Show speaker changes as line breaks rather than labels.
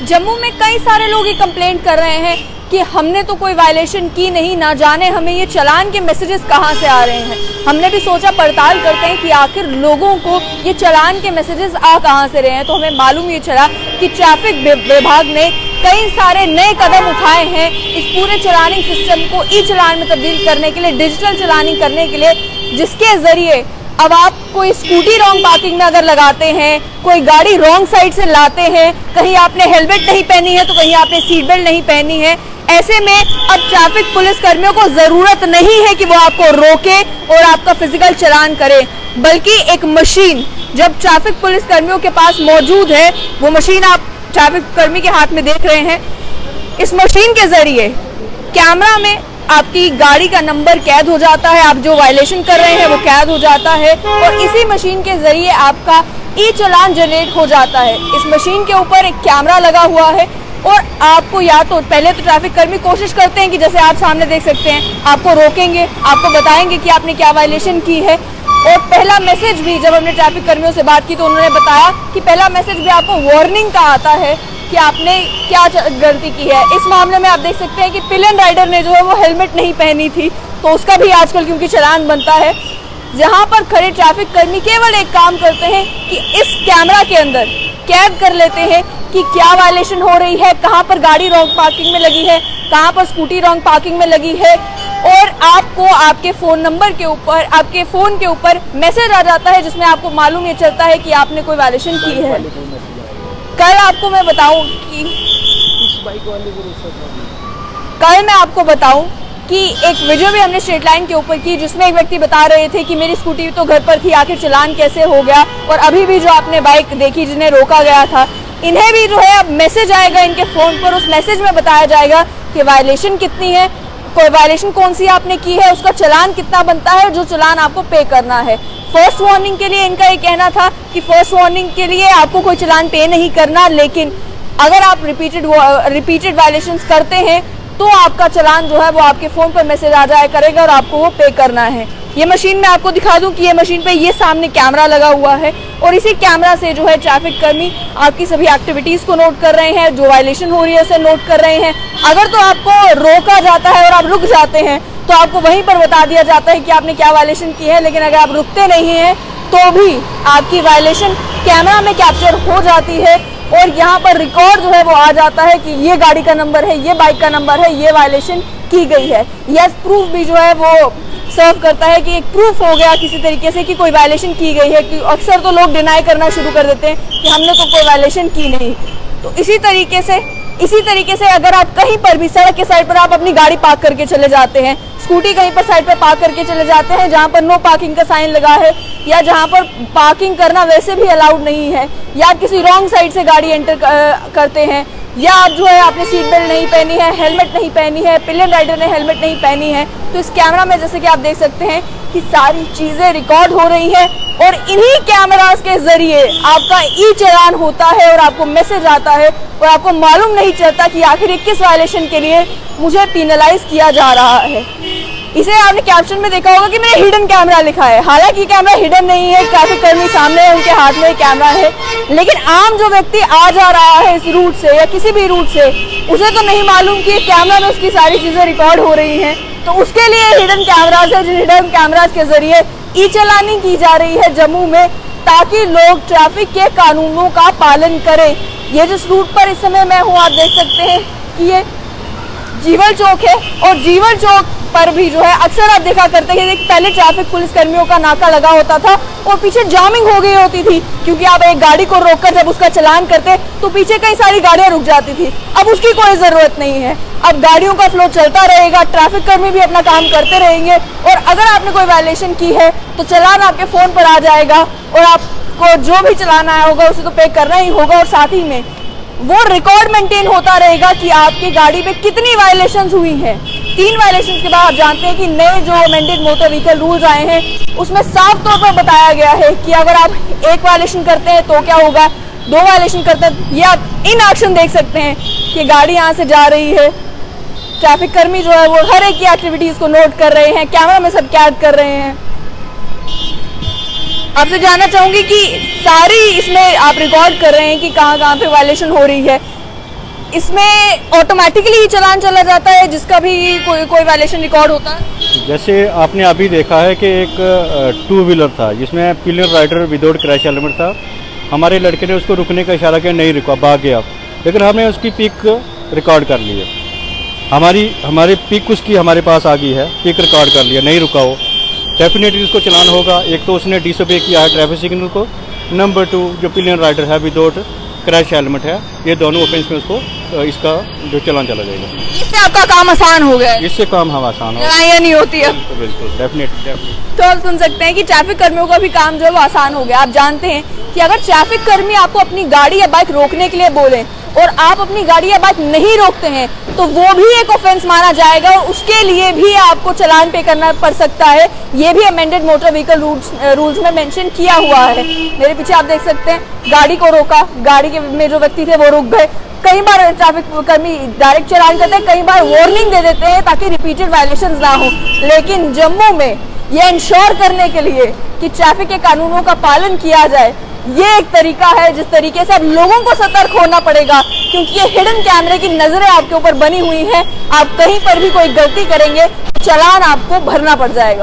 जम्मू में कई सारे लोग ये कंप्लेंट कर रहे हैं कि हमने तो कोई वायलेशन की नहीं, ना जाने हमें ये चालान के मैसेजेस कहाँ से आ रहे हैं। हमने भी सोचा पड़ताल करते हैं कि आखिर लोगों को ये चालान के मैसेजेस आ कहाँ से रहे हैं। तो हमें मालूम ये चला कि ट्रैफिक विभाग ने कई सारे नए कदम उठाए हैं इस पूरे चालानिंग सिस्टम को ई चालान में तब्दील करने के लिए, डिजिटल चालानिंग करने के लिए, जिसके जरिए अब आप कोई स्कूटी रॉन्ग पार्किंग में अगर लगाते हैं, कोई गाड़ी रॉन्ग साइड से लाते हैं, कहीं आपने हेलमेट नहीं पहनी है तो कहीं आपने सीट बेल्ट नहीं पहनी है, ऐसे में अब ट्रैफिक पुलिस कर्मियों को जरूरत नहीं है कि वो आपको रोके और आपका फिजिकल चालान करे, बल्कि एक मशीन जब ट्रैफिक पुलिस कर्मियों के पास मौजूद है, वो मशीन आप ट्रैफिक कर्मी के हाथ में देख रहे हैं, इस मशीन के जरिए कैमरा में आपकी गाड़ी का नंबर कैद हो जाता है, आप जो वायलेशन कर रहे हैं वो कैद हो जाता है और इसी मशीन के जरिए आपका ई चालान जनरेट हो जाता है। इस मशीन के ऊपर एक कैमरा लगा हुआ है और आपको या तो पहले तो ट्रैफिक कर्मी कोशिश करते हैं कि जैसे आप सामने देख सकते हैं, आपको रोकेंगे, आपको बताएंगे कि आपने क्या वायलेशन की है। और पहला मैसेज भी जब हमने ट्रैफिक कर्मियों से बात की तो उन्होंने बताया कि पहला मैसेज भी आपको वार्निंग का आता है कि आपने क्या गलती की है। इस मामले में आप देख सकते हैं कि पिलियन राइडर ने जो है वो हेलमेट नहीं पहनी थी, तो उसका भी आजकल क्योंकि चालान बनता है। जहां पर खड़े ट्रैफिक कर्मी केवल एक काम करते हैं कि इस कैमरा के अंदर कैद कर लेते हैं कि क्या वायलेशन हो रही है, कहां पर गाड़ी रॉन्ग पार्किंग में लगी है, कहां पर स्कूटी रॉन्ग पार्किंग में लगी है, और आपको आपके फोन नंबर के ऊपर, आपके फोन के ऊपर मैसेज आ जाता है जिसमें आपको मालूम ये चलता है कि आपने कोई वायलेशन की है। कल आपको मैं बताऊं कि कल मैं आपको बताऊं कि एक वीडियो भी हमने स्ट्रेट लाइन के ऊपर की जिसमें एक व्यक्ति बता रहे थे कि मेरी स्कूटी तो घर पर थी, आखिर चालान कैसे हो गया। और अभी भी जो आपने बाइक देखी जिन्हें रोका गया था, इन्हें भी जो है अब मैसेज आएगा इनके फोन पर, उस मैसेज में बताया जाएगा कि वायलेशन कितनी है, कोई वायलेशन कौन सी आपने की है, उसका चालान कितना बनता है, जो चालान आपको पे करना है। फर्स्ट वार्निंग के लिए इनका ये कहना था कि फर्स्ट वार्निंग के लिए आपको कोई चालान पे नहीं करना, लेकिन अगर आप रिपीटेड वायलेशंस करते हैं तो आपका चालान जो है वो आपके फोन पर मैसेज आ जाया करेगा और आपको वो पे करना है। ये मशीन मैं आपको दिखा दूं कि ये मशीन पे ये सामने कैमरा लगा हुआ है और इसी कैमरा से जो है ट्रैफिक कर्मी आपकी सभी एक्टिविटीज को नोट कर रहे हैं, जो वायलेशन हो रही है उसे नोट कर रहे हैं। अगर तो आपको रोका जाता है और आप रुक जाते हैं तो आपको वहीं पर बता दिया जाता है कि आपने क्या वायलेशन की है, लेकिन अगर आप रुकते नहीं हैं तो भी आपकी वायलेशन कैमरा में कैप्चर हो जाती है और यहाँ पर रिकॉर्ड जो है वो आ जाता है कि ये गाड़ी का नंबर है, ये बाइक का नंबर है, ये वायलेशन की गई है। यस प्रूफ भी जो है वो सर्व करता है कि एक प्रूफ हो गया किसी तरीके से कि कोई वायलेशन की गई है। कि अक्सर तो लोग डिनाई करना शुरू कर देते हैं कि हमने तो कोई वायलेशन की नहीं। तो इसी तरीके से अगर आप कहीं पर भी सड़क के साइड पर आप अपनी गाड़ी पार्क करके चले जाते हैं, स्कूटी कहीं पर साइड पर पार्क करके चले जाते हैं जहां पर नो पार्किंग का साइन लगा है या जहां पर पार्किंग करना वैसे भी अलाउड नहीं है, या किसी रॉन्ग साइड से गाड़ी एंटर करते हैं, या आप जो है आपने सीट बेल्ट नहीं पहनी है, हेलमेट नहीं पहनी है, पिलियन राइडर ने हेलमेट नहीं पहनी है, तो इस कैमरा में जैसे कि आप देख सकते हैं कि सारी चीजें रिकॉर्ड हो रही है और इन्हीं कैमरास के जरिए आपका ई चालान होता है और आपको मैसेज आता है और आपको मालूम नहीं चलता कि आखिर किस वायलेशन के लिए मुझे पिनलाइज किया जा रहा है। इसे आपने कैप्शन में देखा होगा कि मैंने हिडन कैमरा लिखा है, हालांकि कैमरा हिडन नहीं है, ट्रैफिक कर्मी सामने है, उनके हाथ में कैमरा है, लेकिन आम जो व्यक्ति आ जा रहा है इस रूट से या किसी भी रूट से, उसे तो नहीं मालूम कि कैमरा में उसकी सारी चीजें रिकॉर्ड हो रही हैं। तो उसके लिए हिडन कैमराज है, जिन हिडन कैमराज के जरिए ई चालानी की जा रही है जम्मू में, ताकि लोग ट्रैफिक के कानूनों का पालन करें। ये जिस रूट पर इस समय मैं हूँ, आप देख सकते हैं कि ये जीवल चौक है और जीवल चौक पर भी जो है अक्सर आप देखा करते हैं कि पहले ट्रैफिक पुलिस कर्मियों का नाका लगा होता था और पीछे जामिंग हो गई होती थी, क्योंकि आप एक गाड़ी को रोककर जब उसका चालान करते तो पीछे कई सारी गाड़ियां रुक जाती थी। अब उसकी कोई जरूरत नहीं है, अब गाड़ियों का फ्लो चलता रहेगा, ट्रैफिक कर्मी भी अपना काम करते रहेंगे और अगर आपने कोई वायलेशन की है तो चालान आपके फोन पर आ जाएगा और आपको जो भी चालान आया होगा उसे तो पे करना ही होगा और साथ ही में वो रिकॉर्ड मेंटेन होता रहेगा कि आपकी गाड़ी पे कितनी वायलेशंस हुई हैं। 3 वायलेशंस के बाद आप जानते हैं कि नए जो अमेंडेड मोटर व्हीकल रूल्स आए हैं उसमें साफ तौर पर बताया गया है कि अगर आप 1 वायलेशन करते हैं तो क्या होगा, 2 वायलेशन करते हैं, ये आप इन एक्शन देख सकते हैं कि गाड़ी यहाँ से जा रही है, ट्रैफिक कर्मी जो है वो हर एक की एक्टिविटीज को नोट कर रहे हैं, कैमरा में सब कैद कर रहे हैं। आपसे जानना चाहूंगी कि सारी इसमें आप रिकॉर्ड कर रहे हैं कि कहाँ कहाँ पे वायलेशन हो रही है, इसमें ऑटोमेटिकली ही चालान चला जाता है जिसका भी कोई वायलेशन रिकॉर्ड होता है?
जैसे आपने अभी देखा है कि एक 2 व्हीलर था जिसमें pillion rider without crash helmet था। हमारे लड़के ने उसको रुकने का इशारा किया, नहीं रुका, भाग गया, लेकिन हमने उसकी पिक रिकॉर्ड कर ली है। हमारी पिक उसकी हमारे पास आ गई है, पिक रिकॉर्ड कर लिया, नहीं रुका वो, डेफिनेटली उसको चलान होगा। एक तो उसने डिसोबे किया है ट्रैफिक सिग्नल को, नंबर 2 जो पिलियन राइडर है विदाउट क्रैश हेलमेट है, ये दोनों ऑफेंस में उसको इसका जो चलान चला जाएगा।
इससे आपका काम आसान हो गया है?
इससे काम हम आसान हो,
लड़ाइयाँ नहीं होती है।
बिल्कुल डेफिनेटली।
तो आप सुन सकते हैं कि ट्रैफिक कर्मियों का भी काम जो है वो आसान हो गया। आप जानते हैं कि अगर ट्रैफिक कर्मी आपको अपनी गाड़ी या बाइक रोकने के लिए बोले और आप अपनी गाड़ी या बाइक नहीं रोकते हैं तो वो भी एक ऑफेंस माना जाएगा और उसके लिए भी आपको चालान पे करना पड़ सकता है। ये भी अमेंडेड मोटर व्हीकल रूल्स में मेंशन किया हुआ है। मेरे पीछे आप देख सकते हैं, गाड़ी को रोका, गाड़ी के में जो व्यक्ति थे वो रुक गए। कई बार ट्रैफिक कर्मी डायरेक्ट चालान करते हैं, कई बार वार्निंग दे देते हैं ताकि रिपीटेड वायलेशंस ना हो। लेकिन जम्मू में ये इंश्योर करने के लिए कि ट्रैफिक के कानूनों का पालन किया जाए, ये एक तरीका है जिस तरीके से अब लोगों को सतर्क होना पड़ेगा, क्योंकि ये हिडन कैमरे की नजरें आपके ऊपर बनी हुई हैं। आप कहीं पर भी कोई गलती करेंगे, चालान आपको भरना पड़ जाएगा।